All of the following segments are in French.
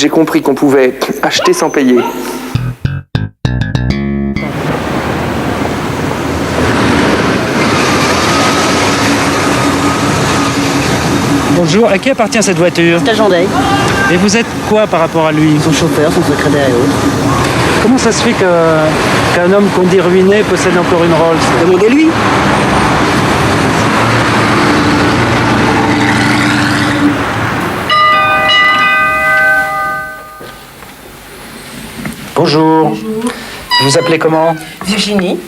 j'ai compris qu'on pouvait acheter sans payer. Bonjour, à qui appartient cette voiture? Pascal Jandet. Et vous êtes quoi par rapport à lui? Son chauffeur, son secrétaire et autres. Comment ça se fait qu'un homme qu'on dit ruiné possède encore une Rolls? Demandez-lui. Bonjour. Bonjour. Vous vous appelez comment? Virginie.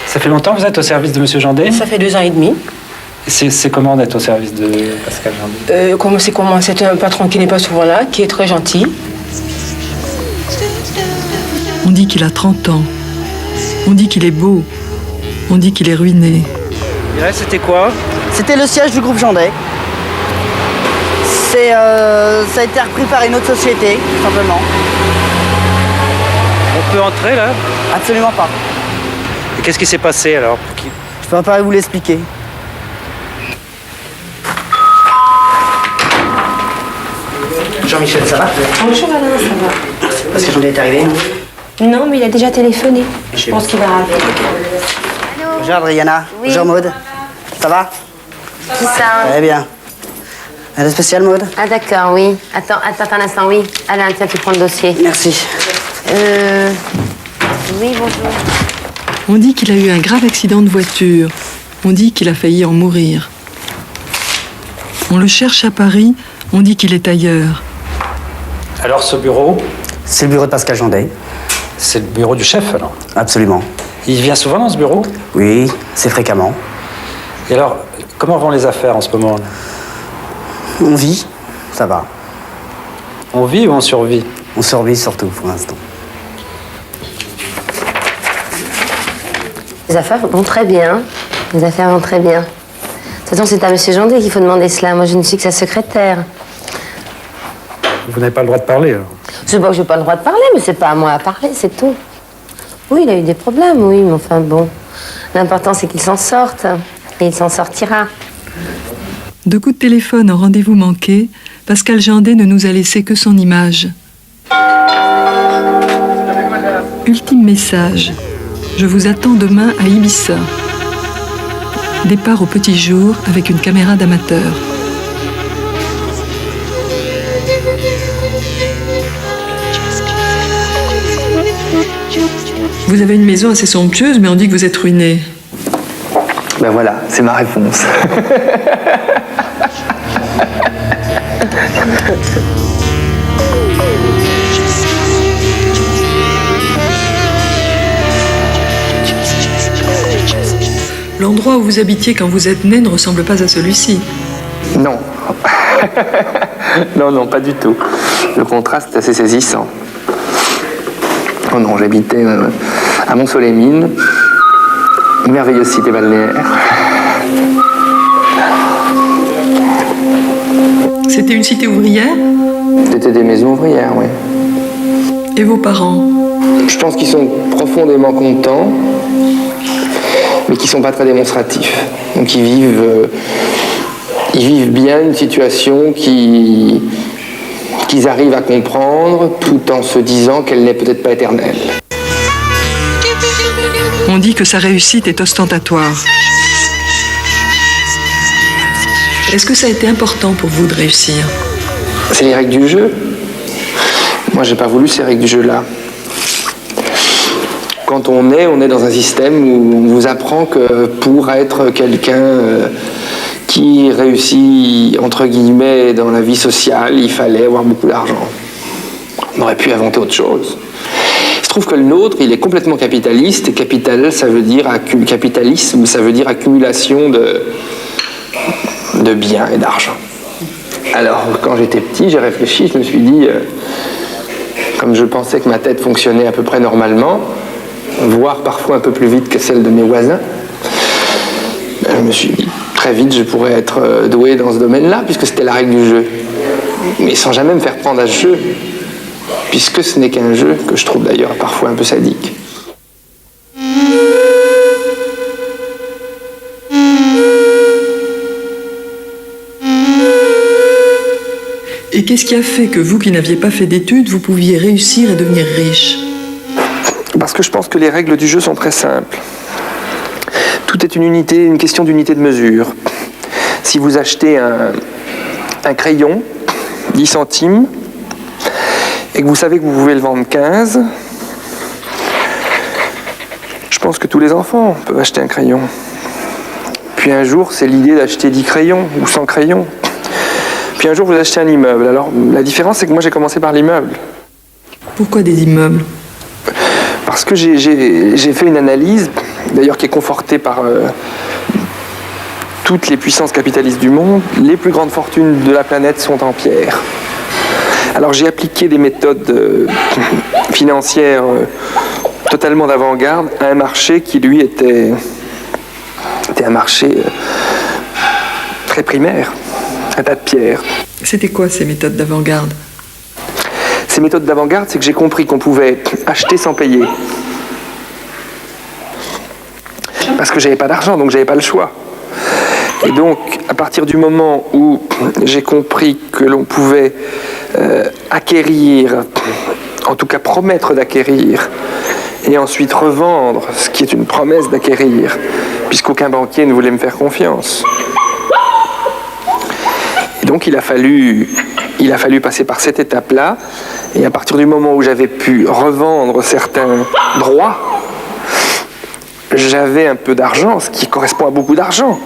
Ça fait longtemps que vous êtes au service de Monsieur Jandet? Ça fait 2 ans et demi. C'est comment d'être au service de Pascal Jandet? C'est un patron qui n'est pas souvent là, qui est très gentil. On dit qu'il a 30 ans. On dit qu'il est beau. On dit qu'il est ruiné. Et là, c'était quoi? C'était le siège du groupe Jandet. Ça a été repris par une autre société, tout simplement. On peut entrer là? Absolument pas. Et qu'est-ce qui s'est passé alors? Je peux pas vous l'expliquer. Jean-Michel, ça va? Bonjour Alain, ça va? Parce que Jandet est arrivé. Non, mais il a déjà téléphoné. Je pense qu'il va rappeler. Bonjour Adriana. Oui. Bonjour Maude. Ça va? Qui ça? Très bien. Un spécial Maude? Ah d'accord, oui. Attends un instant, oui. Alain, tiens, tu prends le dossier. Merci. Oui, bonjour. On dit qu'il a eu un grave accident de voiture. On dit qu'il a failli en mourir. On le cherche à Paris. On dit qu'il est ailleurs. Alors ce bureau, C'est le bureau de Pascal Jandet. c'est le bureau du chef alors? Absolument. Il vient souvent dans ce bureau? Oui, c'est fréquemment. Et alors, comment vont les affaires en ce moment là? On vit, ça va. On vit ou on survit? On survit surtout pour l'instant. Les affaires vont très bien. Les affaires vont très bien. De toute façon, c'est à Monsieur Jandet qu'il faut demander cela. Moi, je ne suis que sa secrétaire. Vous n'avez pas le droit de parler alors? C'est pas que je n'ai pas le droit de parler, mais c'est pas à moi à parler, c'est tout. Oui, il a eu des problèmes, oui, mais enfin bon. L'important, c'est qu'il s'en sorte. Et il s'en sortira. De coups de téléphone en rendez-vous manqué, Pascal Jandet ne nous a laissé que son image. Ultime message. Je vous attends demain à Ibiza. Départ au petit jour avec une caméra d'amateur. Vous avez une maison assez somptueuse, mais on dit que vous êtes ruiné. Ben voilà, c'est ma réponse. L'endroit où vous habitiez quand vous êtes né ne ressemble pas à celui-ci. Non. Non, pas du tout. Le contraste est assez saisissant. Oh non, j'habitais à Mont-Soleil-Mines, une merveilleuse cité balnéaire. C'était une cité ouvrière? C'était des maisons ouvrières, oui. Et vos parents? Je pense qu'ils sont profondément contents, mais qui ne sont pas très démonstratifs. Donc ils vivent bien une situation qu'ils arrivent à comprendre tout en se disant qu'elle n'est peut-être pas éternelle. On dit que sa réussite est ostentatoire. Est-ce que ça a été important pour vous de réussir? C'est les règles du jeu. Moi, j'ai pas voulu ces règles du jeu-là. Quand on est dans un système où on vous apprend que pour être quelqu'un qui réussit, entre guillemets, dans la vie sociale, il fallait avoir beaucoup d'argent. On aurait pu inventer autre chose. Il se trouve que le nôtre, il est complètement capitaliste, et capitalisme, ça veut dire accumulation de biens et d'argent. Alors, quand j'étais petit, j'ai réfléchi, je me suis dit, comme je pensais que ma tête fonctionnait à peu près normalement, voire parfois un peu plus vite que celle de mes voisins, je me suis dit, très vite, je pourrais être doué dans ce domaine-là, puisque c'était la règle du jeu. Mais sans jamais me faire prendre à ce jeu, puisque ce n'est qu'un jeu, que je trouve d'ailleurs parfois un peu sadique. Et qu'est-ce qui a fait que vous qui n'aviez pas fait d'études, vous pouviez réussir et devenir riche? Parce que je pense que les règles du jeu sont très simples. Tout est une question d'unité de mesure. Si vous achetez un crayon, 10 centimes, et que vous savez que vous pouvez le vendre 15, je pense que tous les enfants peuvent acheter un crayon. Puis un jour, c'est l'idée d'acheter 10 crayons ou 100 crayons. Puis un jour, vous achetez un immeuble. Alors, la différence, c'est que moi, j'ai commencé par l'immeuble. Pourquoi des immeubles? Parce que j'ai fait une analyse, d'ailleurs qui est confortée par toutes les puissances capitalistes du monde. Les plus grandes fortunes de la planète sont en pierre. Alors j'ai appliqué des méthodes financières totalement d'avant-garde à un marché qui, lui, était un marché très primaire, un tas de pierres. C'était quoi ces méthodes d'avant-garde? Ces méthodes d'avant-garde, c'est que j'ai compris qu'on pouvait acheter sans payer. Parce que j'avais pas d'argent, donc j'avais pas le choix. Et donc, à partir du moment où j'ai compris que l'on pouvait acquérir, en tout cas promettre d'acquérir, et ensuite revendre, ce qui est une promesse d'acquérir, puisqu'aucun banquier ne voulait me faire confiance. Et donc, il a fallu passer par cette étape-là, et à partir du moment où j'avais pu revendre certains droits, j'avais un peu d'argent, ce qui correspond à beaucoup d'argent,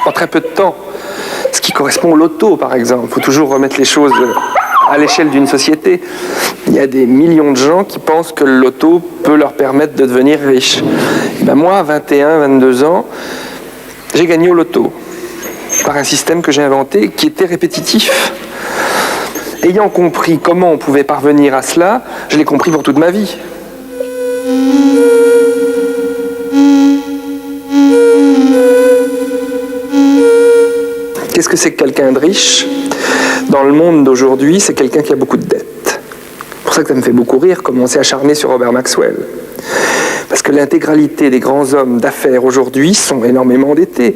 en très peu de temps. Ce qui correspond au loto, par exemple. Il faut toujours remettre les choses à l'échelle d'une société. Il y a des millions de gens qui pensent que le loto peut leur permettre de devenir riches. Et ben moi, à 21, 22 ans, j'ai gagné au loto par un système que j'ai inventé qui était répétitif. Ayant compris comment on pouvait parvenir à cela, je l'ai compris pour toute ma vie. Qu'est-ce que c'est que quelqu'un de riche? Dans le monde d'aujourd'hui, c'est quelqu'un qui a beaucoup de dettes. C'est pour ça que ça me fait beaucoup rire, comme on s'est acharné sur Robert Maxwell. Parce que l'intégralité des grands hommes d'affaires aujourd'hui sont énormément endettés.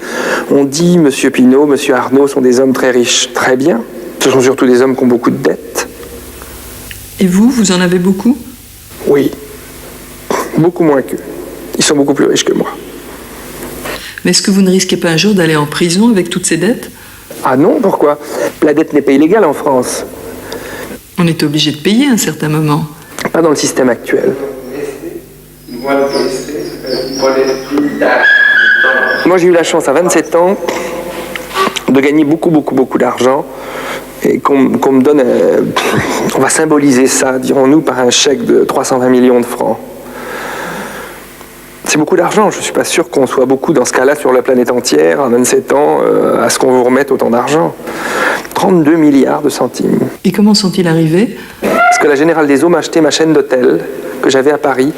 On dit M. Pinault, M. Arnault sont des hommes très riches. Très bien. Ce sont surtout des hommes qui ont beaucoup de dettes. Et vous en avez beaucoup? Oui. Beaucoup moins qu'eux. Ils sont beaucoup plus riches que moi. Mais est-ce que vous ne risquez pas un jour d'aller en prison avec toutes ces dettes? Ah non, pourquoi? La dette n'est pas illégale en France. On est obligé de payer à un certain moment. Pas dans le système actuel. Moi, j'ai eu la chance à 27 ans de gagner beaucoup d'argent et qu'on me donne, on va symboliser ça, dirons-nous, par un chèque de 320 millions de francs. C'est beaucoup d'argent, je ne suis pas sûr qu'on soit beaucoup dans ce cas-là sur la planète entière, à 27 ans, à ce qu'on vous remette autant d'argent. 32 milliards de centimes. Et comment sont-ils arrivés? Parce que la Générale des Eaux m'a acheté ma chaîne d'hôtels que j'avais à Paris,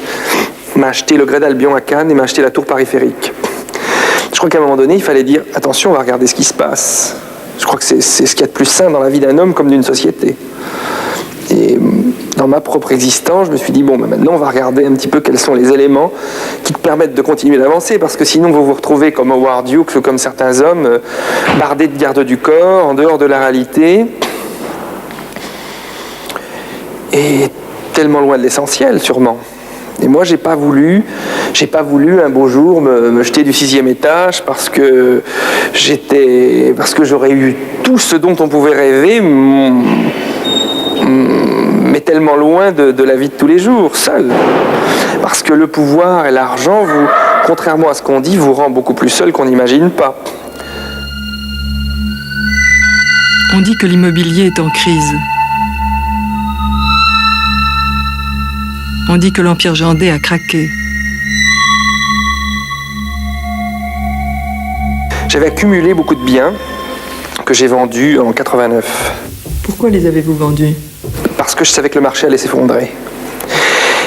m'a acheté le Grès d'Albion à Cannes et m'a acheté la tour périphérique. Je crois qu'à un moment donné, il fallait dire, attention, on va regarder ce qui se passe. Je crois que c'est ce qu'il y a de plus sain dans la vie d'un homme comme d'une société. Et dans ma propre existence, je me suis dit, bon, maintenant, on va regarder un petit peu quels sont les éléments qui te permettent de continuer d'avancer, parce que sinon, vous vous retrouvez comme Howard Hughes ou comme certains hommes, bardés de garde du corps, en dehors de la réalité, et tellement loin de l'essentiel, sûrement. Et moi, j'ai pas voulu un beau jour me jeter du 6e étage parce que j'aurais eu tout ce dont on pouvait rêver, mais tellement loin de la vie de tous les jours, seul. Parce que le pouvoir et l'argent, contrairement à ce qu'on dit, vous rend beaucoup plus seul qu'on n'imagine pas. On dit que l'immobilier est en crise. On dit que l'Empire Jandé a craqué. J'avais accumulé beaucoup de biens que j'ai vendus en 89. Pourquoi les avez-vous vendus? Parce que je savais que le marché allait s'effondrer.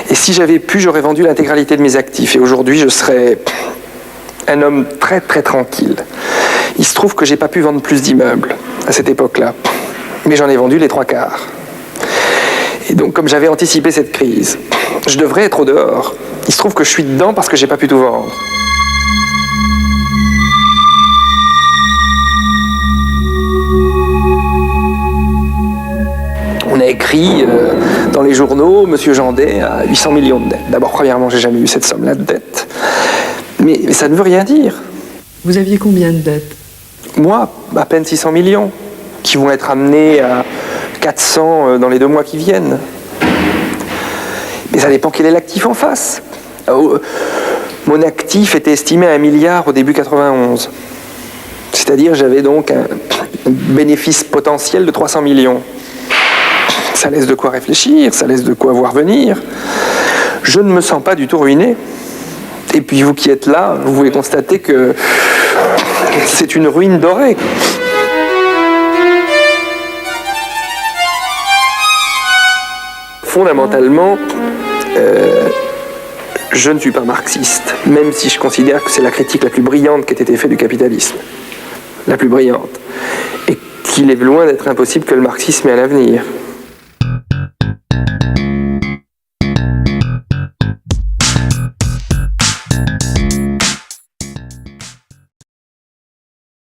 Et si j'avais pu, j'aurais vendu l'intégralité de mes actifs. Et aujourd'hui, je serais un homme très très tranquille. Il se trouve que j'ai pas pu vendre plus d'immeubles à cette époque-là. Mais j'en ai vendu les 3/4. Et donc, comme j'avais anticipé cette crise, je devrais être au dehors. Il se trouve que je suis dedans parce que j'ai pas pu tout vendre. a écrit dans les journaux, Monsieur Jandet a 800 millions de dettes. D'abord, premièrement, j'ai jamais eu cette somme-là de dettes. Mais ça ne veut rien dire. Vous aviez combien de dettes? Moi, à peine 600 millions, qui vont être amenés à 400 dans les 2 mois qui viennent. Mais ça dépend quel est l'actif en face. Mon actif était estimé à 1 milliard au début 91. C'est-à-dire j'avais donc un bénéfice potentiel de 300 millions. Ça laisse de quoi réfléchir, ça laisse de quoi voir venir. Je ne me sens pas du tout ruiné. Et puis vous qui êtes là, vous pouvez constater que c'est une ruine dorée. Fondamentalement, je ne suis pas marxiste, même si je considère que c'est la critique la plus brillante qui ait été faite du capitalisme. La plus brillante. Et qu'il est loin d'être impossible que le marxisme ait un avenir.